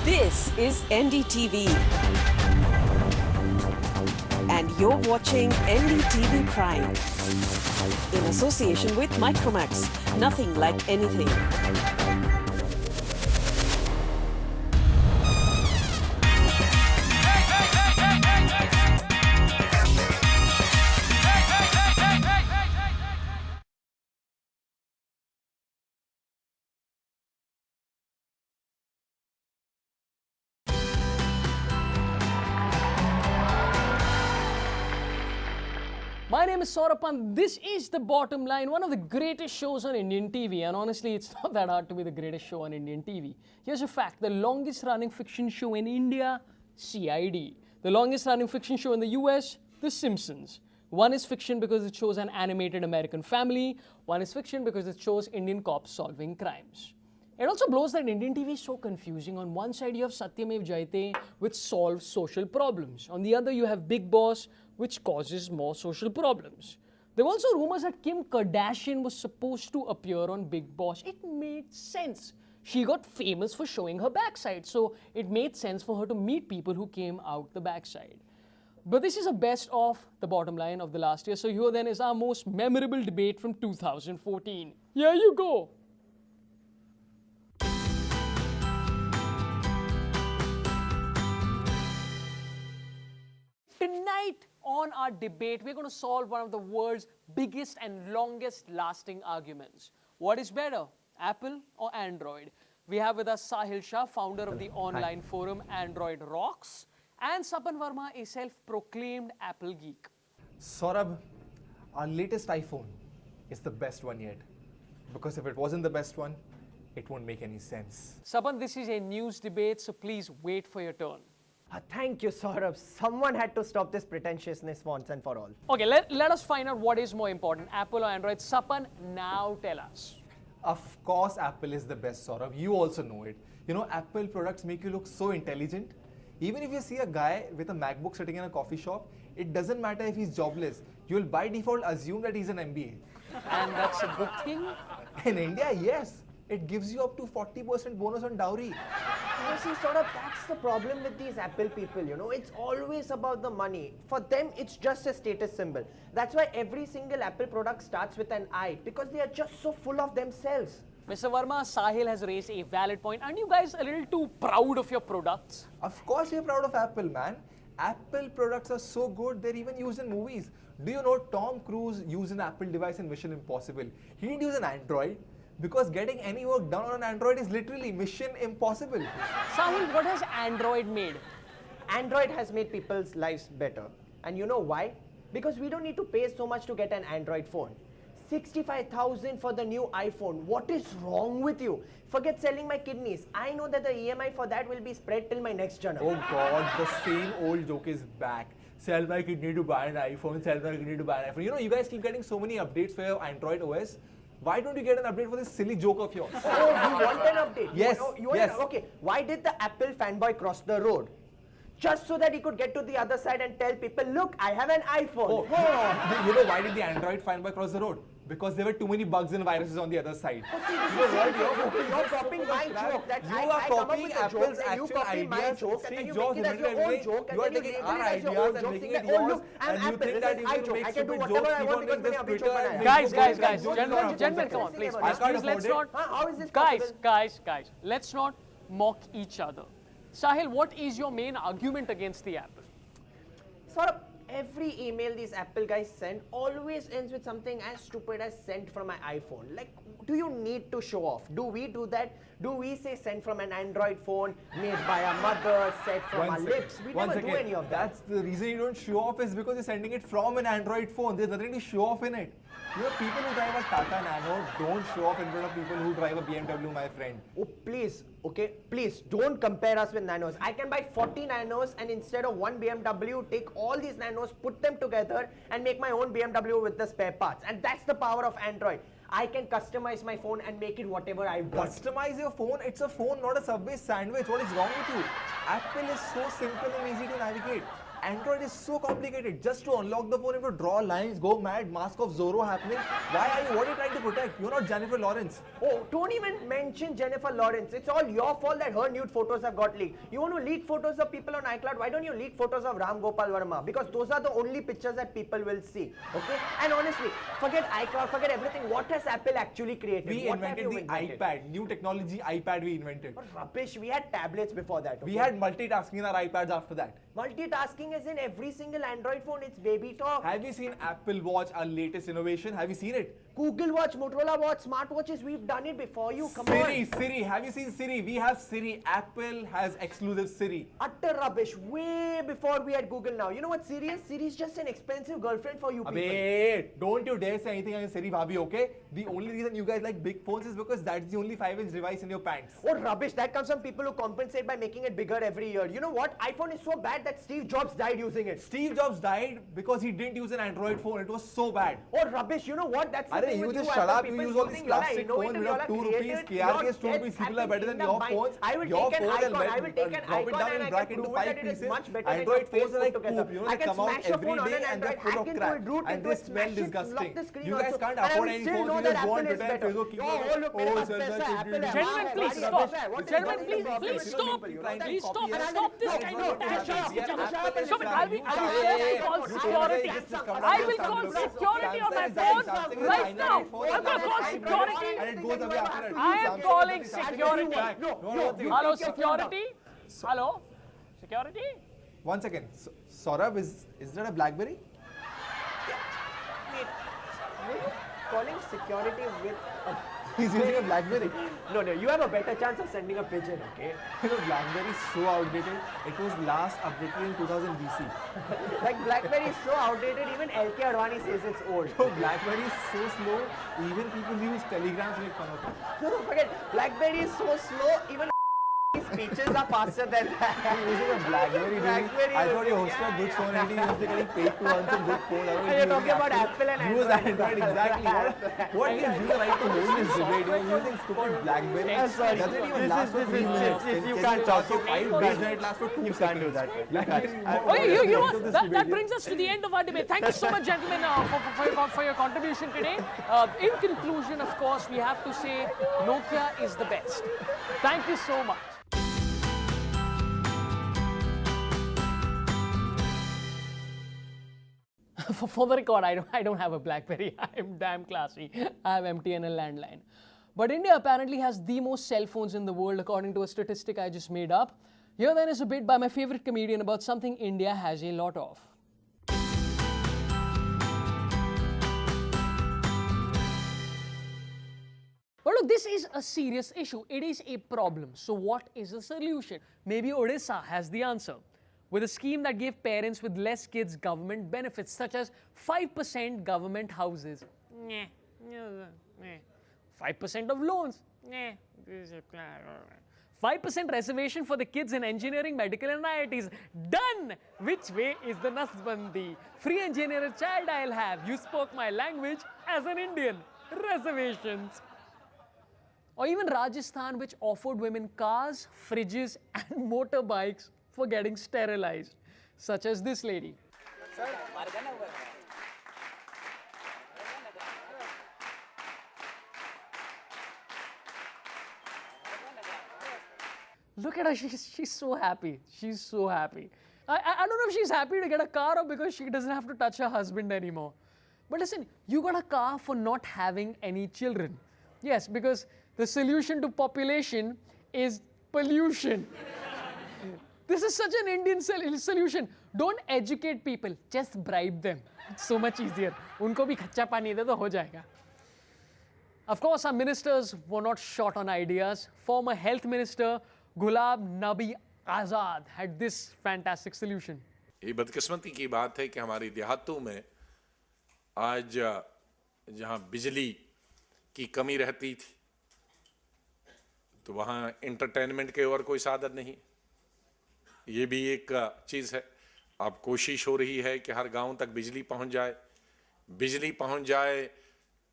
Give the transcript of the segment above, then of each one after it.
This is NDTV. And you're watching NDTV Prime. In association with Micromax. Nothing like anything. My name is Sorabh Pant. This is The Bottom Line, one of the greatest shows on Indian TV. And honestly, it's not that hard to be the greatest show on Indian TV. Here's a fact. The longest running fiction show in India, CID. The longest running fiction show in the US, The Simpsons. One is fiction because it shows an animated American family. One is fiction because it shows Indian cops solving crimes. It also blows that Indian TV is so confusing. On one side, you have Satyamev Jayate, which solves social problems. On the other, you have Big Boss, which causes more social problems. There were also rumors that Kim Kardashian was supposed to appear on Big Boss. It made sense. She got famous for showing her backside, so it made sense for her to meet people who came out the backside. But this is a best of The Bottom Line of the last year, so here then is our most memorable debate from 2014. Here you go. Tonight on our debate, we're going to solve one of the world's biggest and longest lasting arguments. What is better, Apple or Android? We have with us Sahil Shah, founder of the online forum Android Rocks, and Sapan Verma, a self-proclaimed Apple geek. Sorabh, our latest iPhone is the best one yet. Because if it wasn't the best one, it won't make any sense. Sapan, this is a news debate, so please wait for your turn. Thank you, Saurabh. Someone had to stop this pretentiousness once and for all. Okay, let us find out what is more important, Apple or Android. Sapan, now tell us. Of course, Apple is the best, Sorabh. You also know it. You know, Apple products make you look so intelligent. Even if you see a guy with a MacBook sitting in a coffee shop, it doesn't matter if he's jobless. You'll by default assume that he's an MBA. And that's a good thing? In India, yes. It gives you up to 40% bonus on dowry. You see, Saurabh, that's the problem with these Apple people, you know. It's always about the money. For them, it's just a status symbol. That's why every single Apple product starts with an I, because they are just so full of themselves. Mr. Verma, Sahil has raised a valid point. Aren't you guys a little too proud of your products? Of course, we're proud of Apple, man. Apple products are so good, they're even used in movies. Do you know Tom Cruise used an Apple device in Mission Impossible? He didn't use an Android. Because getting any work done on an Android is literally mission impossible. Sahil, what has Android made? Android has made people's lives better. And you know why? Because we don't need to pay so much to get an Android phone. 65,000 for the new iPhone. What is wrong with you? Forget selling my kidneys. I know that the EMI for that will be spread till my next journal. Oh God, the same old joke is back. Sell my kidney to buy an iPhone, sell my kidney to buy an iPhone. You know, you guys keep getting so many updates for your Android OS. Why don't you get an update for this silly joke of yours? Oh, you want an update? Yes, yes. Okay, why did the Apple fanboy cross the road? Just so that he could get to the other side and tell people, look, I have an iPhone. Oh, you know why did the Android fanboy cross the road? Because there were too many bugs and viruses on the other side. Oh, see, you're copying my joke. That You are copying Apple's actual ideas. Steve Jobs invented everything. You are taking our ideas and making it yours. And you think that you can make stupid jokes, keep on doing this Twitter and Guys, gentlemen, come on, please, let's not. How is this Guys, let's not mock each other. Sahil, what is your main argument against the Apple? Sort of every email these Apple guys send always ends with something as stupid as sent from my iPhone. Like, do you need to show off? Do we do that? Do we say sent from an Android phone, made by a mother, set from our lips? We never do any of that. That's the reason you don't show off is because you're sending it from an Android phone. There's nothing to show off in it. You know, people who drive a Tata Nano don't show off in front of people who drive a BMW, my friend. Oh, please, okay? Please, don't compare us with Nanos. I can buy 40 Nanos and instead of one BMW, take all these Nanos, put them together and make my own BMW with the spare parts. And that's the power of Android. I can customize my phone and make it whatever I want. Customize your phone? It's a phone, not a Subway sandwich. What is wrong with you? Apple is so simple and easy to navigate. Android is so complicated. Just to unlock the phone, you have to draw lines, go mad, Mask of Zorro happening. Why are you? What are you trying to protect? You're not Jennifer Lawrence. Oh, don't even mention Jennifer Lawrence. It's all your fault that her nude photos have got leaked. You want to leak photos of people on iCloud? Why don't you leak photos of Ram Gopal Verma? Because those are the only pictures that people will see. Okay? And honestly, forget iCloud, forget everything. What has Apple actually created? We What have invented you the iPad. New technology iPad we invented. What rubbish. We had tablets before that. We had multitasking in our iPads after that. Multitasking is in every single Android phone. It's baby talk. Have you seen Apple Watch, our latest innovation? Have you seen it? Google Watch, Motorola Watch, smartwatches, we've done it before you. Come Siri, on. Siri. Have you seen Siri? We have Siri. Apple has exclusive Siri. Utter rubbish. Way before we had Google now. You know what Siri is? Siri is just an expensive girlfriend for you people. Abey, don't you dare say anything against Siri Bhabhi, okay? The only reason you guys like big phones is because that's the only 5-inch device in your pants. Oh, rubbish. That comes from people who compensate by making it bigger every year. You know what? iPhone is so bad that Steve Jobs died using it. Steve Jobs died because he didn't use an Android phone. It was so bad. Oh, rubbish. You know what? That's the Arey, thing you with just you shut Apple up. You people use all these using, you're plastic innovative, phones made you're of 2 rupees. creative, KRK's you're 2 rupees. People are happen better than in the your mind. phones. I will Your take an phones icon. I will take an drop it icon down and and I break can into prove 5 that it is pieces. much better than Android your phones are like Facebook together. poop. You know, I they can come out smash your every phone on day an and they're Android, full hack of into crap. it, root And into they it, smell smash it, disgusting. lock the screen You guys also, can't and I afford will any still phones. know You that just go on Apple is Twitter and better. Facebook. Yo, oh, look, मेरे पास पैसा है, Apple है, Gentlemen, हाँ, please है, stop. what is Gentlemen, the problem? please stop. You know that Please it's stop. copy. Stop this No, kind no, of no, tactics. shut up, Stop it. shut up. I will call security. I will call security on my phone right now. I'm going to call security. And it goes away after that. I am calling security. No. Hello, security. Hello, security. One second. Sorab, is that a BlackBerry? Wait, were you calling security with a... He's using a BlackBerry. No, you have a better chance of sending a pigeon, okay? You know, BlackBerry is so outdated. It was last updated in 2000 BC. Like BlackBerry is so outdated, even LK Advani says it's old. So BlackBerry is so slow, even people use telegrams to make fun of it. No, forget. BlackBerry is so slow, even speeches are faster than that. You're using a BlackBerry. BlackBerry I thought you using- hosted a good phone and you're getting paid to answer good phone. And you're talking about Apple and Use Android. Android, exactly. What gives you the right to hold this debate? You're using stupid BlackBerry. I'm sorry. Doesn't even This last is- for this 3 is- minutes. this- you Can can't you talk. talk for 5 days and it lasts for 2 You seconds? can't do that. You can't. Oh, you know what? That brings us to the end of our debate. Thank you so much, gentlemen, for your contribution today. In conclusion, of course, we have to say Nokia is the best. Thank you so much. For the record, I don't have a BlackBerry. I'm damn classy. I have MTNL landline. But India apparently has the most cell phones in the world, according to a statistic I just made up. Here then is a bit by my favorite comedian about something India has a lot of. But look, this is a serious issue. It is a problem. So what is the solution? Maybe Odisha has the answer. With a scheme that gave parents with less kids government benefits, such as 5% government houses. 5% of loans. 5% reservation for the kids in engineering, medical and IITs. Done! Which way is the Nasbandi? Free engineer child I'll have. You spoke my language as an Indian. Reservations. Or even Rajasthan, which offered women cars, fridges and motorbikes for getting sterilized, such as this lady. Look at her, she's so happy. She's so happy. I don't know if she's happy to get a car or because she doesn't have to touch her husband anymore. But listen, you got a car for not having any children. Yes, because the solution to population is pollution. This is such an Indian solution. Don't educate people, just bribe them. It's so much easier. Unko bhi khacha pani de to ho jayega. Of course, our ministers were not short on ideas. Former health minister Gulab Nabi Azad had this fantastic solution. ये बदकिस्मती की बात है कि हमारी देहातों में आज जहाँ बिजली की कमी रहती थी तो वहाँ एंटरटेनमेंट के और कोई साधन नहीं. ये भी एक चीज़ है. अब कोशिश हो रही है कि हर गांव तक बिजली पहुंच जाए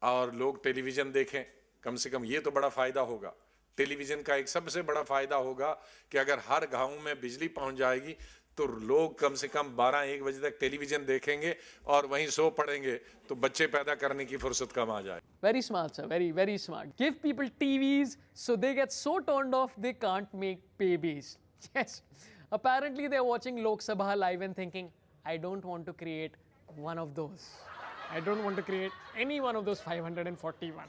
और लोग टेलीविज़न देखें. कम से कम ये तो बड़ा फ़ायदा होगा. टेलीविज़न का एक सबसे बड़ा फ़ायदा होगा कि अगर हर गांव में बिजली पहुंच जाएगी तो लोग कम से कम 12-1 बजे तक टेलीविजन देखेंगे और वहीं सो पड़ेंगे, तो बच्चे पैदा करने की फुर्सत कम आ जाए. Very smart, sir. Very, very smart. Give people TVs so they get so turned off they can't make babies. Yes. Apparently they're watching Lok Sabha live and thinking, I don't want to create one of those. I don't want to create any one of those 541.